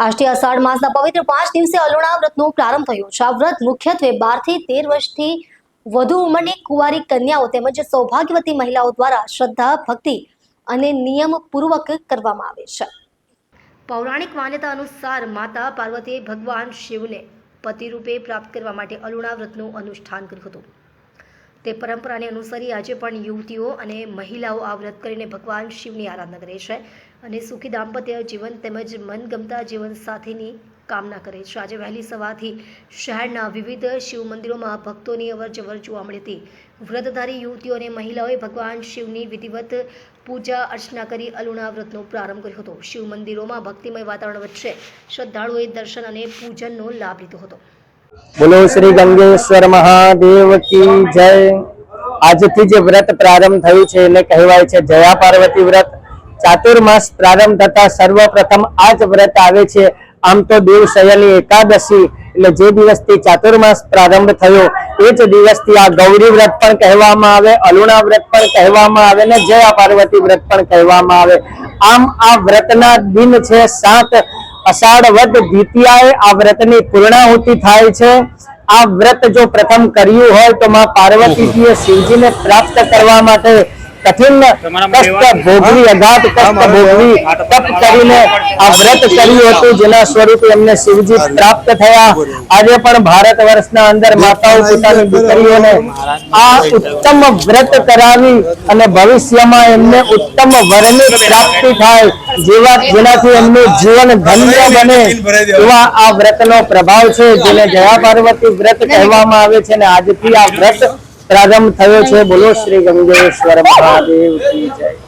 આજથી અષાઢ માસના પવિત્ર 5 દિવસે અલોણા વ્રતનો પ્રારંભ થયો છે। આ વ્રત મુખ્યત્વે 12 થી 13 વર્ષથી વધુ ઉંમરની કુંવારી કન્યાઓ તેમજ સૌભાગ્યવતી મહિલાઓ દ્વારા શ્રદ્ધા, ભક્તિ અને નિયમપૂર્વક કરવામાં આવે છે। પૌરાણિક માન્યતા અનુસાર માતા પાર્વતીએ ભગવાન શિવને પતિ રૂપે પ્રાપ્ત કરવા માટે અલોણા વ્રતનું અનુષ્ઠાન કર્યું હતું। તે પરંપરાને અનુસરી આજે પણ યુવતીઓ અને મહિલાઓ આ વ્રત કરીને ભગવાન શિવની આરાધના કરે છે અને સુખી દાંપત્ય જીવન તેમજ મનગમતા જીવન સાથીની કામના કરે છે। આજે વહેલી સવારથી શહેરના વિવિધ શિવ મંદિરોમાં ભક્તોની અવરજવર જોવા મળી હતી। વ્રતધારી યુવતીઓ અને મહિલાઓએ ભગવાન શિવની વિધિવત પૂજા અર્ચના કરી અલોણા વ્રતનો પ્રારંભ કર્યો હતો। શિવ મંદિરોમાં ભક્તિમય વાતાવરણ વચ્ચે શ્રદ્ધાળુઓએ દર્શન અને પૂજનનો લાભ લીધો હતો। बोलो श्री गंगेश्वर महादेव की जय। આજથી જે વ્રત પ્રારંભ થયું છે એને કહેવાય છે જયા પાર્વતી વ્રત। ચાતુર્માસ પ્રારંભ થતા સર્વપ્રથમ આ જ વ્રત આવે છે। આમ તો દેવશયની એકાદશી એટલે જે દિવસથી ચાતુર્માસ પ્રારંભ થયો એ જ દિવસથી આ ગૌરી વ્રત પણ કહેવામાં આવે, અલુણા વ્રત પણ કહેવામાં આવે ને જયા પાર્વતી વ્રત પણ કહેવામાં આવે। આમ આ વ્રતના દિન છે 7 અષાઢ વદ દ્વિતીયાએ આ વ્રતની પૂર્ણાહુતિ થાય છે। આ વ્રત જો પ્રથમ કર્યું હોય તો માં પાર્વતીજીએ શિવજીને પ્રાપ્ત કરવા માટે કઠિન કષ્ટ ભોગવી, અગાધ કષ્ટ ભોગવી તપ કરીને આ વ્રત કર્યું હતું, જેના સ્વરૂપે એમને શિવજી પ્રાપ્ત થયા। આજે પણ ભારત વર્ષના અંદર માતાઓ પોતાની દીકરીઓને આ ઉત્તમ વ્રત કરાવી અને ભવિષ્યમાં એમને ઉત્તમ વરની પ્રાપ્તિ થાય, જેનાથી એમનું જીવન ધન્ય બને એવા આ વ્રતનો પ્રભાવ છે, જેને જયા પાર્વતી વ્રત કહેવામાં આવે છે। અને આજથી આ વ્રત પ્રારંભ થયો છે। બોલો શ્રી ગંગેશ્વર મહાદેવ કી જય।